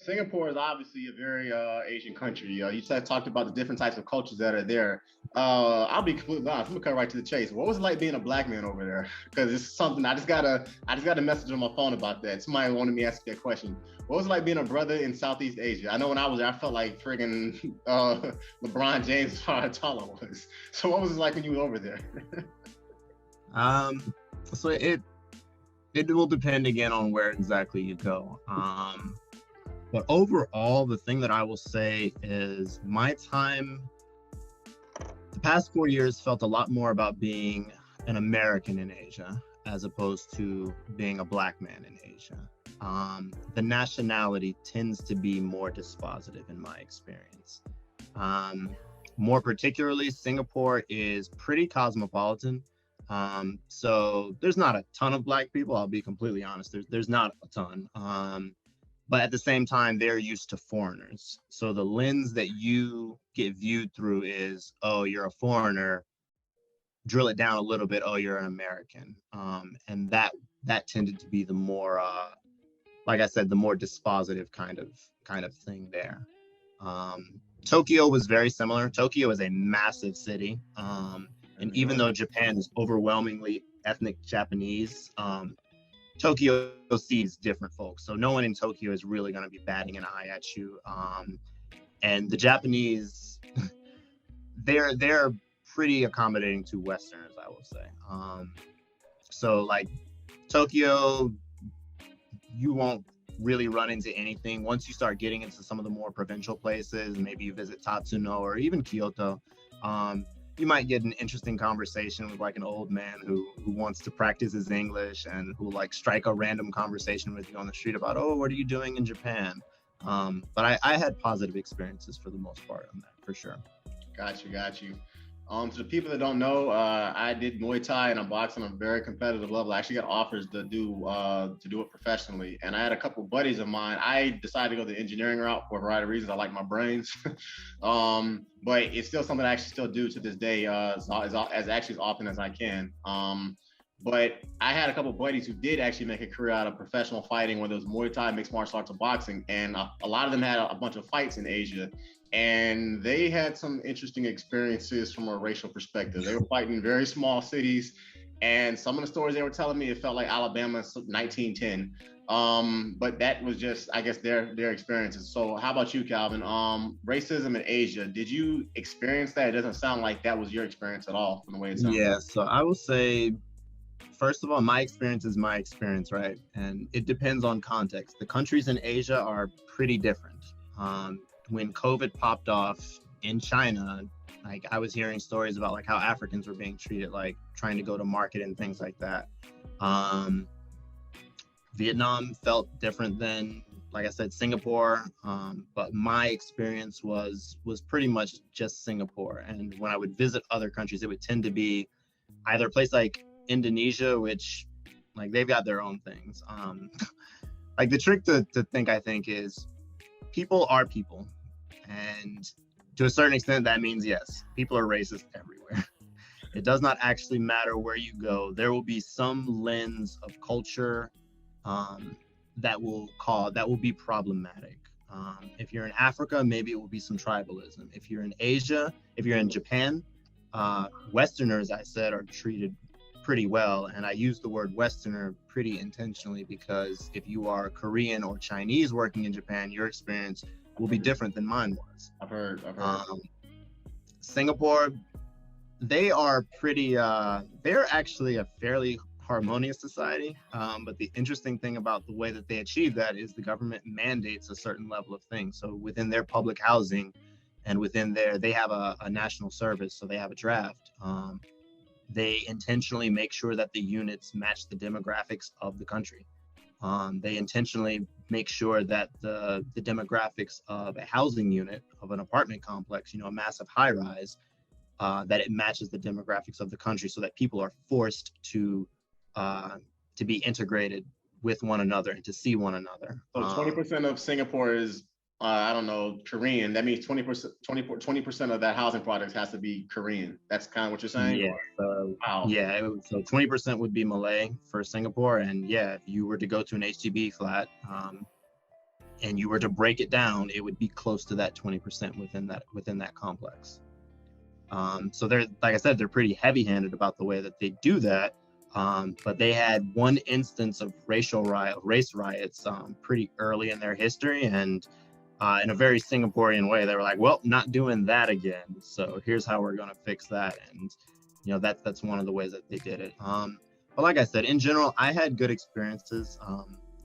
Singapore is obviously a very Asian country. You said talked about the different types of cultures that are there. I'll be completely honest. I'm gonna cut right to the chase. What was it like being a black man over there? Because it's something I just got a message on my phone about that. Somebody wanted me to ask that question. What was it like being a brother in Southeast Asia? I know when I was there, I felt like friggin' LeBron James how tall I was. So what was it like when you were over there? Um, so it will depend again on where exactly you go. But overall, the thing that I will say is my time, the past 4 years felt a lot more about being an American in Asia as opposed to being a black man in Asia. The nationality tends to be more dispositive in my experience. Um, More particularly, Singapore is pretty cosmopolitan. So there's not a ton of black people. I'll be completely honest. There's not a ton. But at the same time, they're used to foreigners. So the lens that you get viewed through is, oh, you're a foreigner. Drill it down a little bit. Oh, you're an American. And that tended to be the more, like I said, the more dispositive kind of thing there. Tokyo was very similar. Tokyo is a massive city. And even though Japan is overwhelmingly ethnic Japanese, Tokyo sees different folks. So no one in Tokyo is really going to be batting an eye at you. And the Japanese, they're pretty accommodating to Westerners, I will say. So like Tokyo, you won't really run into anything. Once you start getting into some of the more provincial places, maybe you visit Tatsuno or even Kyoto, you might get an interesting conversation with like an old man who wants to practice his English and who like strike a random conversation with you on the street about, oh, what are you doing in Japan? But I had positive experiences for the most part on that, for sure. Got you. To the people that don't know, I did Muay Thai and I'm boxing on a very competitive level. I actually got offers to do it professionally, and I had a couple of buddies of mine. I decided to go the engineering route for a variety of reasons. I like my brains, but it's still something I actually still do to this day, as actually as often as I can. But I had a couple of buddies who did actually make a career out of professional fighting, whether it was Muay Thai, mixed martial arts, or boxing, and a lot of them had a bunch of fights in Asia, and they had some interesting experiences from a racial perspective. They were fighting in very small cities, and some of the stories they were telling me, it felt like Alabama 1910. But that was just, I guess, their experiences. So, how about you, Calvin? Racism in Asia, did you experience that? It doesn't sound like that was your experience at all, from the way it sounds. Yeah, so I will say, first of all, my experience is my experience, right? And it depends on context. The countries in Asia are pretty different. When COVID popped off in China, like I was hearing stories about like how Africans were being treated, like trying to go to market and things like that. Vietnam felt different than, like I said, Singapore. But my experience was pretty much just Singapore. And when I would visit other countries, it would tend to be either a place like Indonesia, which like they've got their own things. Like the trick to think, I think, is people are people. And to a certain extent, that means, yes, people are racist everywhere. It does not actually matter where you go. There will be some lens of culture that will be problematic. If you're in Africa, maybe it will be some tribalism. If you're in Asia, if you're in Japan, Westerners, I said, are treated pretty well. And I use the word Westerner pretty intentionally because if you are Korean or Chinese working in Japan, your experience will be different than mine was. I've heard. Singapore, they are pretty, they're actually a fairly harmonious society. But the interesting thing about the way that they achieve that is the government mandates a certain level of things. So within their public housing and within they have a national service, so they have a draft. They intentionally make sure that the units match the demographics of the country. They intentionally make sure that the demographics of a housing unit, of an apartment complex, a massive high rise, that it matches the demographics of the country so that people are forced to be integrated with one another and to see one another. So 20% of Singapore is, I don't know, Korean. That means 20% of that housing product has to be Korean. That's kind of what you're saying? Yeah. Wow. Yeah. So 20% would be Malay for Singapore. And yeah, if you were to go to an HDB flat, and you were to break it down, it would be close to that 20% within that complex. So they're, like I said, they're pretty heavy-handed about the way that they do that. But they had one instance of race riots pretty early in their history, and in a very Singaporean way, they were like, well, not doing that again. So here's how we're going to fix that. And, that's one of the ways that they did it. But like I said, in general, I had good experiences.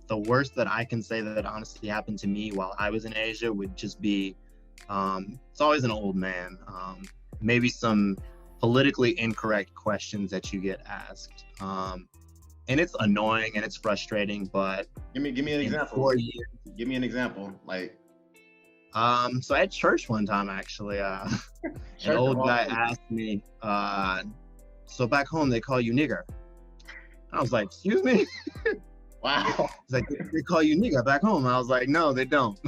The worst that I can say that honestly happened to me while I was in Asia would just be, it's always an old man. Maybe some politically incorrect questions that you get asked. And it's annoying and it's frustrating, but give me an example. 4 years, give me an example. Like, so at church one time, actually, an old guy asked me, so back home they call you nigger. I was like, excuse me? Wow. He's like, they call you nigger back home. I was like, no, they don't.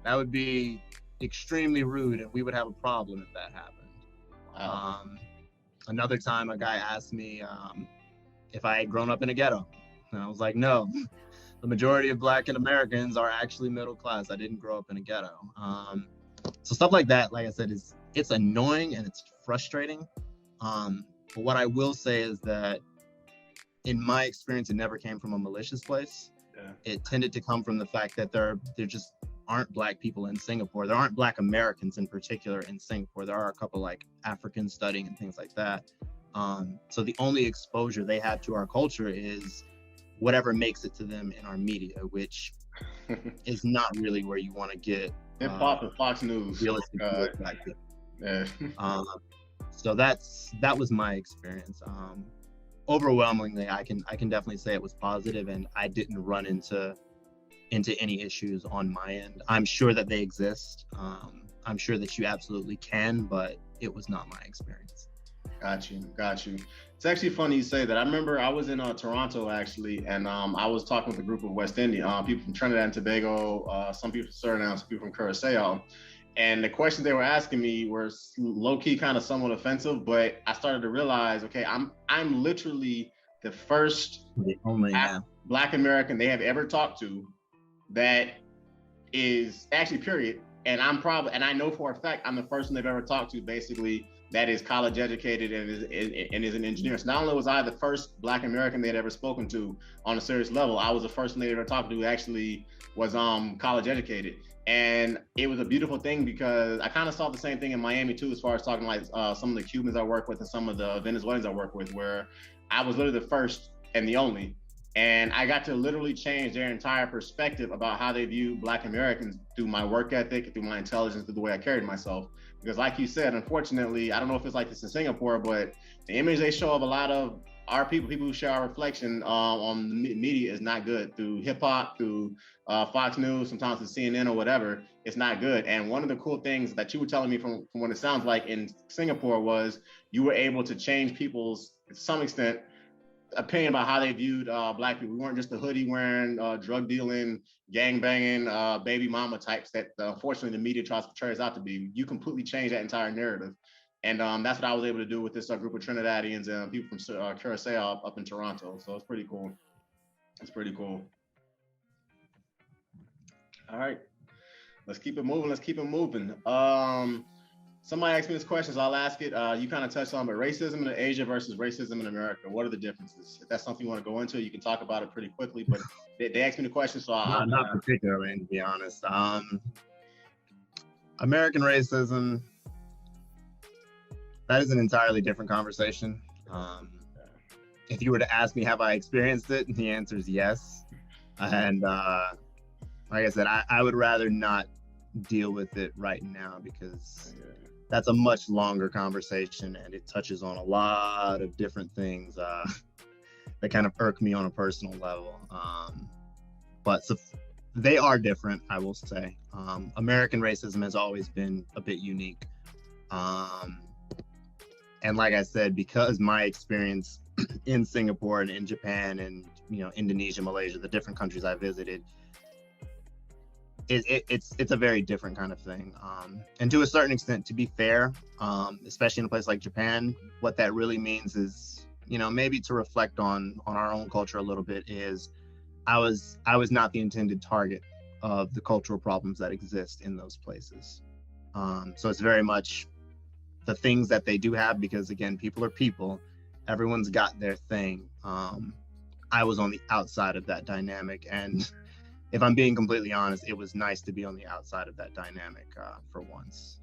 That would be extremely rude, and we would have a problem if that happened. Wow. Another time, a guy asked me if I had grown up in a ghetto. And I was like, no. The majority of Black Americans are actually middle class. I didn't grow up in a ghetto. So stuff like that, like I said, it's annoying and it's frustrating. But what I will say is that in my experience, it never came from a malicious place. Yeah. It tended to come from the fact that there just aren't Black people in Singapore. There aren't Black Americans in particular in Singapore. There are a couple like Africans studying and things like that. So the only exposure they have to our culture is whatever makes it to them in our media, which is not really where you want to get hip-hop and Fox News. Realistic perspective. Yeah. So that was my experience. Overwhelmingly, I can definitely say it was positive, and I didn't run into any issues on my end. I'm sure that they exist. I'm sure that you absolutely can, but it was not my experience. Got you. It's actually funny you say that. I remember I was in Toronto actually, and I was talking with a group of West Indian people from Trinidad and Tobago, some people from Suriname, some people from Curacao. And the questions they were asking me were low-key kind of somewhat offensive, but I started to realize, okay, I'm literally the first Black American they have ever talked to that is actually period. And I know for a fact I'm the first one they've ever talked to basically that is college educated and is an engineer. So not only was I the first Black American they'd ever spoken to on a serious level, I was the first one they'd ever talked to who actually was college educated. And it was a beautiful thing because I kind of saw the same thing in Miami too, as far as talking like some of the Cubans I work with and some of the Venezuelans I work with, where I was literally the first and the only. And I got to literally change their entire perspective about how they view Black Americans through my work ethic, through my intelligence, through the way I carried myself. Because like you said, unfortunately, I don't know if it's like this in Singapore, but the image they show of a lot of our people who share our reflection on the media is not good. Through hip hop, through Fox News, sometimes the CNN or whatever, it's not good. And one of the cool things that you were telling me from what it sounds like in Singapore was you were able to change people's, to some extent, opinion about how they viewed Black people. We weren't just the hoodie wearing, drug dealing, gang banging, baby mama types that unfortunately the media tries to portray us out to be. You completely changed that entire narrative. And that's what I was able to do with this group of Trinidadians and people from Curacao up in Toronto. So it's pretty cool. All right, let's keep it moving. Somebody asked me this question, so I'll ask it. You kind of touched on, but racism in Asia versus racism in America, what are the differences? If that's something you want to go into, you can talk about it pretty quickly, but they asked me the question, so I'll... Not particularly, to be honest. American racism, that is an entirely different conversation. If you were to ask me, have I experienced it? The answer is yes. And like I said, I would rather not deal with it right now because that's a much longer conversation and it touches on a lot of different things that kind of irk me on a personal level. But so they are different, I will say. American racism has always been a bit unique. And like I said, because my experience in Singapore and in Japan and Indonesia, Malaysia, the different countries I visited, it's a very different kind of thing. And to a certain extent, to be fair, especially in a place like Japan, what that really means is, maybe to reflect on our own culture a little bit is I was not the intended target of the cultural problems that exist in those places. So it's very much the things that they do have, because again, people are people. Everyone's got their thing. I was on the outside of that dynamic, and if I'm being completely honest, it was nice to be on the outside of that dynamic for once.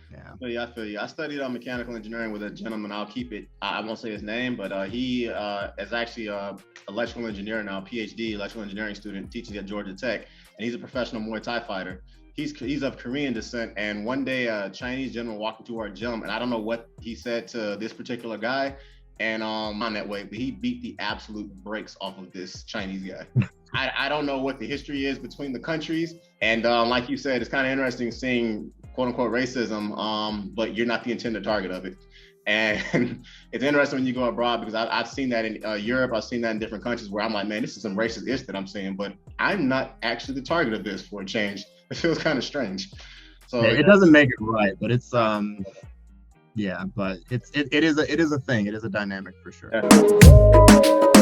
Yeah, I feel you. I studied mechanical engineering with a gentleman. I'll keep it. I won't say his name, but he is actually an electrical engineer now, PhD electrical engineering student, teaches at Georgia Tech, and he's a professional Muay Thai fighter. He's of Korean descent, and one day a Chinese gentleman walked into our gym, and I don't know what he said to this particular guy, and on that way, but he beat the absolute brakes off of this Chinese guy. I don't know what the history is between the countries, and like you said, it's kind of interesting seeing quote unquote racism, but you're not the intended target of it. And it's interesting when you go abroad, because I've seen that in Europe, I've seen that in different countries where I'm like, man, this is some racist ish that I'm seeing, but I'm not actually the target of this for a change. It feels kind of strange. So it doesn't make it right, but it's yeah, but it is a thing. It is a dynamic for sure. Yeah.